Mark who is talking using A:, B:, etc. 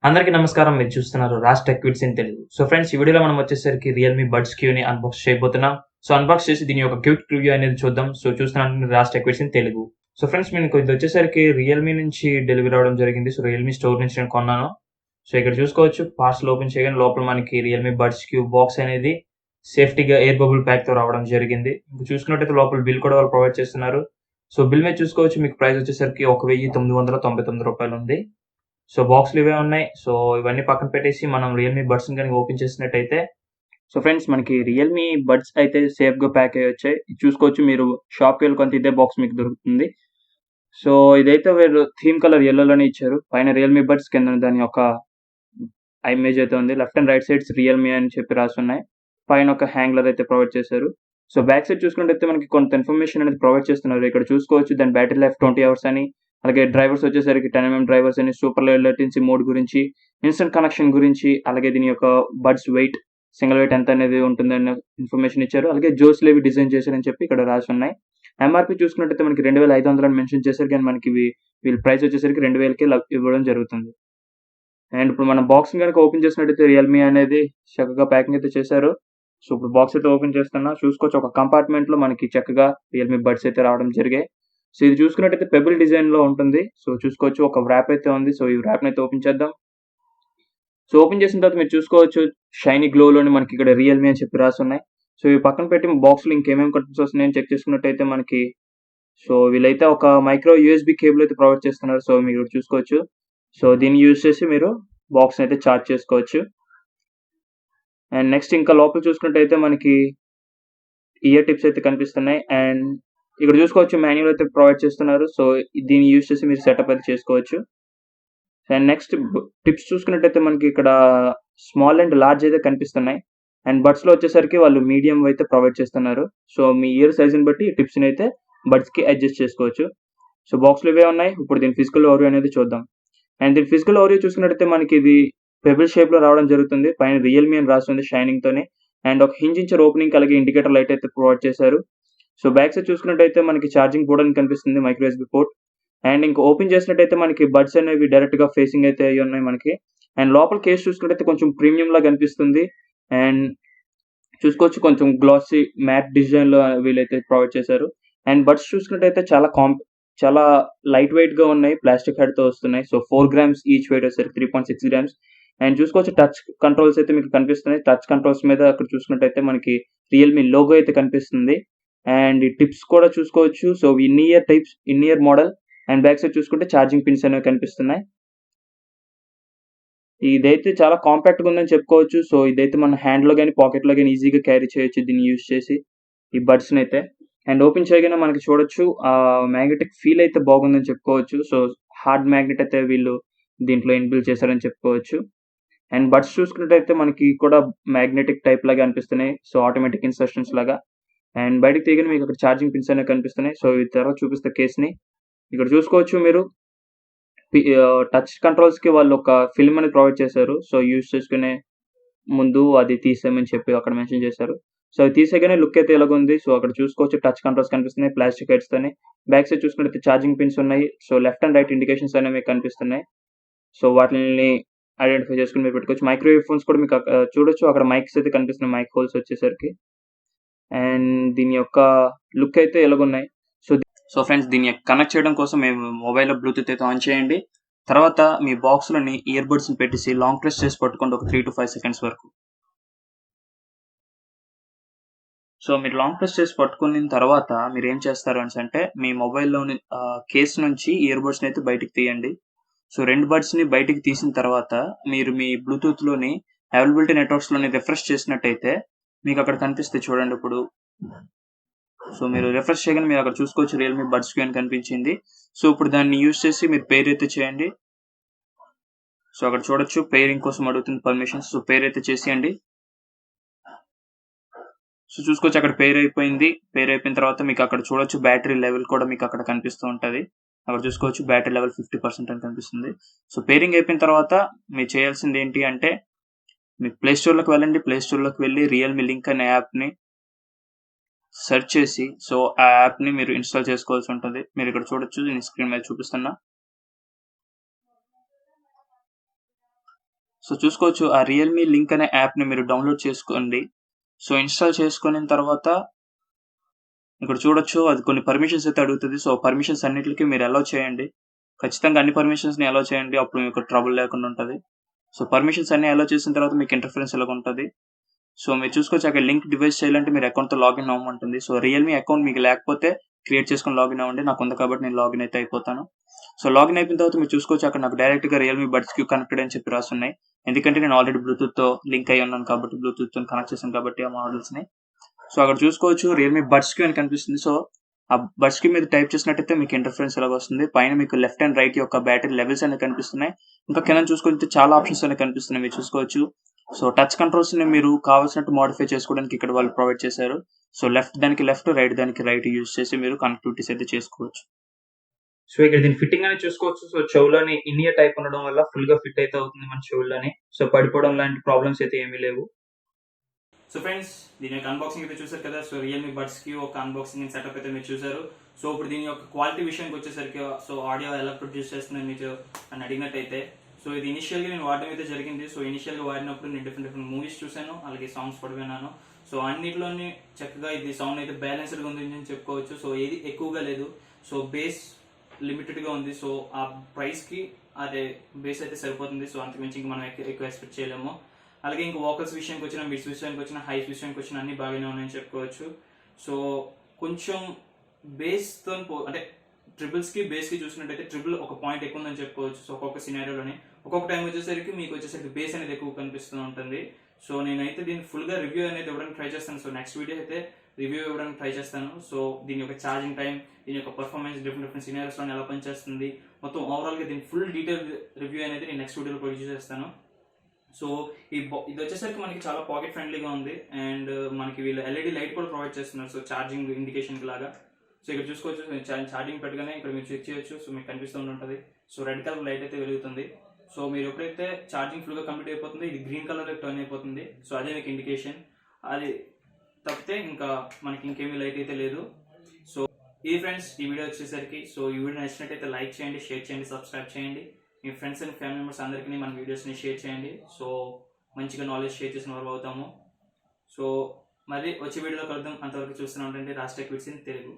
A: అందరికీ నమస్కారం. మీరు చూస్తున్నారు Raj tech vids in Telugu. So friends, ఈ వీడియోలో మనం వచ్చేసరికి రియల్‌మీ బడ్స్ క్యూని అన్బాక్స్ చేయబోతున్నాం. సో అన్బాక్స్ చేసి దీని యొక్క క్విక్ రివ్యూ అనేది చూద్దాం. సో చూస్తున్నారు Raj tech vids in Telugu. So friends, మీకు ఇది వచ్చేసరికి రియల్‌మీ నుంచి డెలివరీ అవ్వడం జరిగింది. సో రియల్‌మీ స్టోర్ నుంచి నేను కొన్నాను. సో ఇక్కడ చూసుకోవచ్చు, పార్సెల్ ఓపెన్ చేయగానే లోపల మనకి రియల్‌మీ బడ్స్ క్యూ బాక్స్ అనేది సేఫ్టీగా ఎయిర్ బబుల్ ప్యాక్‌తో రావడం జరిగింది. ఇంకా చూసుకున్నట్టయితే లోపల బిల్ కూడా వాళ్ళు ప్రొవైడ్ చేస్తున్నారు. సో బిల్ మీద చూసుకోవచ్చు, మీకు ప్రైస్ వచ్చేసరికి రూ. 1999 ఉంది. సో బాక్స్‌లు ఇవే ఉన్నాయి. సో ఇవన్నీ పక్కన పెట్టేసి మనం రియల్‌మీ బడ్స్‌ని గనుక ఓపెన్ చేసినట్టయితే, సో ఫ్రెండ్స్, మనకి రియల్‌మీ బడ్స్ అయితే సేఫ్‌గా ప్యాక్ అయ్యి వచ్చాయి. ఇది చూసుకోవచ్చు, మీరు షాప్‌కెళ్ళి కొంటే ఇదే బాక్స్ మీకు దొరుకుతుంది. సో ఇదైతే వీళ్ళు థీమ్ కలర్ యెల్లోలోనే ఇచ్చారు. పైన రియల్‌మీ బడ్స్, కింద దాని యొక్క ఇమేజ్ అయితే ఉంది. Left and right sides Realme అని చెప్పి రాసున్నాయి. పైన ఒక హ్యాంగ్లర్ అయితే ప్రొవైడ్ చేశారు. సో బ్యాక్ సైడ్ చూసుకున్నట్టయితే మనకి కొంత ఇన్ఫర్మేషన్ అనేది ప్రొవైడ్ చేస్తున్నారు. ఇక్కడ చూసుకోవచ్చు, దాని బ్యాటరీ లైఫ్ 20 అవర్స్ అని, అలాగే డ్రైవర్స్ వచ్చేసరికి 10 mm డ్రైవర్స్ అని, సూపర్ లో లేటెన్సీ మోడ్ గురించి, ఇన్స్టంట్ కనెక్షన్ గురించి, అలాగే దీని యొక్క బడ్స్ వెయిట్, సింగిల్ వెయిట్ ఎంత అనేది ఉంటుందన్న ఇన్ఫర్మేషన్ ఇచ్చారు. అలాగే జోస్‌లో ఇవి డిజైన్ చేశారని చెప్పి ఇక్కడ రాసి ఉన్నాయి. ఎంఆర్‌పీ చూసుకున్నట్టయితే మనకి 2500 అని మెన్షన్ చేశారు. కానీ మనకి వీళ్ళ ప్రైస్ వచ్చేసరికి 2000కే ఇవ్వడం జరుగుతుంది. అండ్ ఇప్పుడు మనం బాక్స్‌ని గనుక ఓపెన్ చేసినట్టయితే రియల్‌మీ అనేది చక్కగా ప్యాకింగ్ అయితే చేశారు. సో ఇప్పుడు బాక్స్ అయితే ఓపెన్ చేస్తున్నా. చూసుకోవచ్చు, ఒక కంపార్ట్మెంట్‌లో మనకి చక్కగా రియల్‌మీ బడ్స్ అయితే రావడం జరిగాయి. సో ఇది చూసుకున్నట్టయితే పెబుల్ డిజైన్‌లో ఉంటుంది. సో చూసుకోవచ్చు, ఒక వ్రాప్ అయితే ఉంది. సో ఈ వ్రాప్‌ని అయితే ఓపెన్ చేద్దాం. సో ఓపెన్ చేసిన తర్వాత మీరు చూసుకోవచ్చు, షైనీ గ్లోలోని మనకి ఇక్కడ రియల్‌మీ అని చెప్పి రాసున్నాయి. సో ఇవి పక్కన పెట్టి బాక్స్‌లో ఇంకేమేమి కంటెంట్స్ వస్తున్నాయని చెక్ చేసుకున్నట్టయితే మనకి, సో వీళ్ళైతే ఒక మైక్రో యూఎస్‌బీ కేబుల్ అయితే ప్రొవైడ్ చేస్తున్నారు. సో మీరు ఇక్కడ చూసుకోవచ్చు. సో దీన్ని యూజ్ చేసి మీరు బాక్స్‌ని అయితే చార్జ్ చేసుకోవచ్చు. అండ్ నెక్స్ట్ ఇంకా లోపల చూసుకున్నట్టయితే మనకి ఇయర్ టిప్స్ అయితే కనిపిస్తున్నాయి. అండ్ ఇక్కడ చూసుకోవచ్చు, మాన్యువల్ అయితే ప్రొవైడ్ చేస్తున్నారు. సో దీన్ని యూజ్ చేసి మీరు సెటప్ అయితే చేసుకోవచ్చు. అండ్ నెక్స్ట్ టిప్స్ చూసుకున్నట్టయితే మనకి ఇక్కడ స్మాల్ అండ్ లార్జ్ అయితే కనిపిస్తున్నాయి. అండ్ బడ్స్‌లో వచ్చేసరికి వాళ్ళు మీడియం అయితే ప్రొవైడ్ చేస్తున్నారు. సో మీ ఇయర్ సైజ్‌ని బట్టి ఈ టిప్స్‌ని అయితే బడ్స్‌కి అడ్జస్ట్ చేసుకోవచ్చు. సో బాక్స్‌లో ఇవే ఉన్నాయి. ఇప్పుడు దీని ఫిజికల్ ఓవర్ వ్యూ అనేది చూద్దాం. అండ్ దీని ఫిజికల్ ఓవర్ వ్యూ చూసుకున్నట్టయితే మనకి ఇది పెబుల్ షేప్‌లో రావడం జరుగుతుంది. పైన రియల్‌మీ అని రాసి ఉంది షైనింగ్‌తోని. అండ్ ఒక హింజ్ ఇచ్చారు ఓపెనింగ్‌కి, అలాగే ఇండికేటర్ లైట్ అయితే ప్రొవైడ్ చేశారు. సో బ్యాక్ సైడ్ చూసుకున్నట్టయితే మనకి ఛార్జింగ్ పోర్ట్ అని కనిపిస్తుంది, మైక్రో యూఎస్‌బీ పోర్ట్. అండ్ ఇంక ఓపెన్ చేసినట్టయితే మనకి బడ్స్ అనేవి డైరెక్ట్‌గా ఫేసింగ్ అయితే అయ్యి ఉన్నాయి మనకి. అండ్ లోపల కేస్ చూసుకున్నట్టయితే కొంచెం ప్రీమియం లాగా అనిపిస్తుంది. అండ్ చూసుకోవచ్చు, కొంచెం గ్లాసీ మ్యాట్ డిజైన్‌లో వీళ్ళైతే ప్రొవైడ్ చేశారు. అండ్ బడ్స్ చూసుకున్నట్టయితే చాలా లైట్ వెయిట్‌గా ఉన్నాయి. ప్లాస్టిక్ హెడ్‌తో వస్తున్నాయి. సో 4 గ్రామ్స్ ఈచ్ వెయిట్ వచ్చేసరికి 3.6 గ్రామ్స్. అండ్ చూసుకోవచ్చు, టచ్ కంట్రోల్స్ అయితే మీకు కనిపిస్తున్నాయి. టచ్ కంట్రోల్స్ మీద అక్కడ చూసుకున్నట్టయితే మనకి రియల్‌మీ లోగో అయితే కనిపిస్తుంది. అండ్ ఈ టిప్స్ కూడా చూసుకోవచ్చు. So in year model. And back side చూసుకుంటే ఛార్జింగ్ పిన్స్ అనేవి కనిపిస్తున్నాయి. ఇదైతే చాలా కాంపాక్ట్‌గా ఉందని చెప్పుకోవచ్చు. సో ఇదైతే మన హ్యాండ్‌లో గాని, పాకెట్‌లో గాని ఈజీగా క్యారీ చేయొచ్చు దీన్ని యూజ్ చేసి ఈ బడ్స్‌నైతే. అండ్ ఓపెన్ చేయగానే మనకి చూడొచ్చు, మ్యాగ్నెటిక్ ఫీల్ అయితే బాగుందని చెప్పుకోవచ్చు. సో హార్డ్ మ్యాగ్నెట్ అయితే వీళ్ళు దీంట్లో ఇన్‌బిల్డ్ చేశారని చెప్పుకోవచ్చు. అండ్ బడ్స్ చూసుకున్నట్టయితే మనకి కూడా మ్యాగ్నెటిక్ టైప్ లాగా అనిపిస్తున్నాయి. సో ఆటోమేటిక్ ఇన్సర్షన్స్ లాగా. అండ్ బయటకి తీయగానే మీకు అక్కడ ఛార్జింగ్ పిన్స్ అనేవి కనిపిస్తున్నాయి. సో ఈ తర్వాత చూపిస్తా కేస్‌ని. ఇక్కడ చూసుకోవచ్చు మీరు, టచ్ కంట్రోల్స్‌కి వాళ్ళు ఒక ఫిల్మ్ అనేది ప్రొవైడ్ చేశారు. సో యూజ్ చేసుకునే ముందు అది తీసేయమని చెప్పి అక్కడ మెన్షన్ చేశారు. సో అది తీసేయగానే లుక్ అయితే ఇలాగుంది. సో అక్కడ చూసుకోవచ్చు, టచ్ కంట్రోల్స్ కనిపిస్తున్నాయి ప్లాస్టిక్ హెడ్స్‌తోని. బ్యాక్ సైడ్ చూసుకున్నట్లయితే ఛార్జింగ్ పిన్స్ ఉన్నాయి. So left and right indications అనేవి కనిపిస్తున్నాయి. సో వాటిల్ని ఐడెంటిఫై చేసుకొని మీరు పెట్టుకోవచ్చు. మైక్రో ఇయర్ ఫోన్స్ కూడా మీకు చూడొచ్చు. అక్కడ మైక్స్ అయితే కనిపిస్తున్నాయి, మైక్ హోల్స్ వచ్చేసరికి. అండ్ దీని యొక్క లుక్ అయితే ఇలాగున్నాయి. సో ఫ్రెండ్స్, దీన్ని కనెక్ట్ చేయడం కోసం మేము మొబైల్లో బ్లూటూత్ అయితే ఆన్ చేయండి. తర్వాత మీ బాక్స్‌లోని ఇయర్ బడ్స్‌ని పెట్టేసి లాంగ్ ప్రెస్ చేసి పట్టుకోండి ఒక 3-5 సెకండ్స్ వరకు. సో మీరు లాంగ్ ప్రెస్ చేసి పట్టుకున్న తర్వాత మీరేం చేస్తారు అనేసంటే, మీ మొబైల్‌లోని కేస్ నుంచి ఇయర్ బడ్స్‌ని అయితే బయటికి తీయండి. సో 2 బడ్స్‌ని బయటికి తీసిన తర్వాత మీరు మీ బ్లూటూత్‌లోని అవైలబిలిటీ నెట్వర్క్స్‌లోని రిఫ్రెష్ చేసినట్టయితే మీకు అక్కడ కనిపిస్తాయి చూడండి ఇప్పుడు. సో మీరు రిఫ్రెష్ చేయగానే మీరు అక్కడ చూసుకోవచ్చు, రియల్‌మీ బడ్స్ క్యూ అని కనిపించింది. సో ఇప్పుడు దాన్ని యూజ్ చేసి మీరు పేర్ అయితే చేయండి. సో అక్కడ చూడొచ్చు, పేరింగ్ కోసం అడుగుతుంది పర్మిషన్స్. సో పేర్ అయితే చేసేయండి. సో చూసుకోవచ్చు, అక్కడ పేర్ అయిపోయింది. పేర్ అయిపోయిన తర్వాత మీకు అక్కడ చూడొచ్చు, బ్యాటరీ లెవెల్ కూడా మీకు అక్కడ కనిపిస్తూ ఉంటది. అక్కడ చూసుకోవచ్చు, బ్యాటరీ లెవెల్ 50% అని కనిపిస్తుంది. సో పేరింగ్ అయిపోయిన తర్వాత మీరు చేయాల్సింది ఏంటి అంటే, మీ ప్లే స్టోర్‌లోకి వెళ్ళండి. ప్లే స్టోర్‌లోకి వెళ్ళి రియల్‌మీ లింక్ అనే యాప్‌ని సెర్చ్ చేసి, సో ఆ యాప్‌ని మీరు ఇన్‌స్టాల్ చేసుకోవాల్సి ఉంటుంది. మీరు ఇక్కడ చూడొచ్చు, నేను స్క్రీన్ మీద చూపిస్తున్నా. సో చూసుకోవచ్చు ఆ రియల్‌మీ లింక్ అనే యాప్‌ని మీరు డౌన్‌లోడ్ చేసుకోండి. సో ఇన్‌స్టాల్ చేసుకున్న తర్వాత ఇక్కడ చూడొచ్చు అది కొన్ని పర్మిషన్స్ అయితే అడుగుతది. సో పర్మిషన్స్ అన్నిట్లికి మీరు అలౌ చేయండి. ఖచ్చితంగా అన్ని పర్మిషన్స్‌ని అలౌ చేయండి. అప్పుడు మీకు ట్రబుల్ లేకుండా ఉంటది. సో పర్మిషన్స్ అన్నీ అలౌ చేసిన తర్వాత మీకు ఇంటర్ఫరెన్స్ ఇలాగుంటది. సో మీరు చూసుకోవచ్చు అక్కడ లింక్ డివైస్ చేయాలంటే మీరు అకౌంట్‌తో లాగిన్ అవ్వమంటుంది. సో రియల్‌మీ అకౌంట్ మీకు లేకపోతే క్రియేట్ చేసుకొని లాగిన్ అవ్వండి. నాకుంది కాబట్టి నేను లాగిన్ అయితే అయిపోతాను. సో లాగిన్ అయిపోయిన తర్వాత మీరు చూసుకోవచ్చు అక్కడ నాకు డైరెక్ట్‌గా రియల్‌మీ బడ్స్ క్యూ కనెక్టెడ్ అని చెప్పి రాసున్నాయి. ఎందుకంటే నేను ఆల్రెడీ బ్లూటూత్‌తో లింక్ అయ్యి ఉన్నాను కాబట్టి బ్లూటూత్‌తోని కనెక్ట్ చేశాను కాబట్టి ఆ మోడల్స్‌ని. సో అక్కడ చూసుకోవచ్చు రియల్‌మీ బడ్స్ క్యూ అని కనిపిస్తుంది. సో ఆ బడ్స్ క్యూ మీద టైప్ చేసినట్టయితే మీకు ఇంటర్ఫరెన్స్ ఇలాగొస్తుంది. పైన మీకు లెఫ్ట్ అండ్ రైట్ యొక్క బ్యాటరీ లెవెల్స్ అనేవి కనిపిస్తున్నాయి. ఇంకా కింద చూసుకుంటే చాలా ఆప్షన్స్ అనేవి కనిపిస్తున్నాయి మీరు చూసుకోవచ్చు. సో టచ్ కంట్రోల్స్‌ని మీరు కావాల్సినట్టు మోడిఫై చేసుకోవడానికి ఇక్కడ వాళ్ళు ప్రొవైడ్ చేశారు. సో లెఫ్ట్ దానికి లెఫ్ట్, రైట్ దానికి రైట్ యూజ్ చేసి మీరు కనెక్టివిటీస్ అయితే చేసుకోవచ్చు. సో ఇక్కడ దీని ఫిట్టింగ్ అనేది చూసుకోవచ్చు. సో చెవులోని ఇన్ ఇయర్ టైప్ ఉండడం వల్ల ఫుల్‌గా ఫిట్ అయితే అవుతుంది మన చెవుల్లోని. సో పడిపోవడం లాంటి ప్రాబ్లమ్స్ అయితే ఏమీ లేవు. సో ఫ్రెండ్స్ దీని యొక్క అన్బాక్సింగ్ అయితే చూసారు కదా. సో రియల్మీ బడ్స్ కి ఒక అన్బాక్సింగ్ అండ్ సెటప్ అయితే మీరు చూసారు. సో ఇప్పుడు దీని యొక్క క్వాలిటీ విషయానికి వచ్చేసరికి సో ఆడియో ఎలా ప్రొడ్యూస్ చేస్తుందని మీరు అని అడిగినట్టయితే సో ఇది ఇనిషియల్గా నేను వాడడం అయితే జరిగింది. సో ఇనిషియల్గా వాడినప్పుడు నేను డిఫరెంట్ మూవీస్ చూశాను, అలాగే సాంగ్స్ కూడా విన్నాను. సో అన్నిట్లోని చక్కగా ఇది సౌండ్ అయితే బ్యాలెన్స్డ్గా ఉంది అని చెప్పుకోవచ్చు. సో ఏది ఎక్కువగా లేదు. సో బేస్ లిమిటెడ్గా ఉంది. సో ఆ ప్రైస్కి అదే బేస్ అయితే సరిపోతుంది. సో అంతకుమించి ఇంకా మనం ఎక్కువ ఎక్స్పెక్ట్ చేయలేము. అలాగే ఇంకా వోకల్స్ విషయానికి వచ్చిన, మిడ్స్ విషయానికి వచ్చిన, హైస్ విషయానికి వచ్చిన అన్ని బాగానే ఉన్నాయని చెప్పుకోవచ్చు. సో కొంచెం బేస్తో అంటే ట్రిపుల్స్ కి బేస్ కి చూసినట్టయితే ట్రిపుల్ ఒక పాయింట్ ఎక్కువ ఉందని చెప్పుకోవచ్చు. సో ఒక్కొక్క సినారియోలోనే ఒక్కొక్క టైం వచ్చేసరికి మీకు వచ్చేసరికి బేస్ అనేది ఎక్కువ కనిపిస్తూ ఉంటుంది. సో నేనైతే దీన్ని ఫుల్ గా రివ్యూ అనేది ఇవ్వడానికి ట్రై చేస్తాను. సో నెక్స్ట్ వీడియో అయితే రివ్యూ ఇవ్వడానికి ట్రై చేస్తాను. సో దీని యొక్క ఛార్జింగ్ టైం, దీని యొక్క పర్ఫార్మెన్స్ డిఫరెంట్ సినారియోస్ లో ఎలా పనిచేస్తుంది, మొత్తం ఓవరాల్ గా దీని ఫుల్ డీటెయిల్ రివ్యూ అనేది నేను నెక్స్ట్ వీడియోలో ప్రొడ్యూస్ చేస్తాను. సో ఇది వచ్చేసరికి మనకి చాలా పాకెట్ ఫ్రెండ్లీగా ఉంది. అండ్ మనకి వీళ్ళు ఎల్ఈడి లైట్ కూడా ప్రొవైడ్ చేస్తున్నారు. సో ఛార్జింగ్ ఇండికేషన్ లాగా. సో ఇక్కడ చూసుకోవచ్చు ఛార్జింగ్ పెట్టగానే ఇక్కడ మీరు చెక్ చేయొచ్చు. సో మీకు కనిపిస్తూ ఉంటుంది. సో రెడ్ కలర్ లైట్ అయితే వెలుగుతుంది. సో మీరు ఎప్పుడైతే ఛార్జింగ్ ఫుల్గా కంప్లీట్ అయిపోతుంది ఇది గ్రీన్ కలర్ టర్న్ అయిపోతుంది. సో అదే మీకు ఇండికేషన్. అది తప్పితే ఇంకా మనకి ఇంకేమీ లైట్ అయితే లేదు. సో ఇది ఫ్రెండ్స్ ఈ వీడియో వచ్చేసరికి. సో ఈ వీడియో నచ్చినట్టయితే లైక్ చేయండి, షేర్ చేయండి, సబ్స్క్రైబ్ చేయండి. మీ ఫ్రెండ్స్ అండ్ ఫ్యామిలీ మెంబర్స్ అందరికీ మన వీడియోస్ని షేర్ చేయండి. సో మంచిగా నాలెడ్జ్ షేర్ చేసిన వారు అవుతాము. సో మరి వచ్చే వీడియోలో కలుద్దాం. అంతవరకు చూస్తూనే ఉండండి Raj tech vids in Telugu.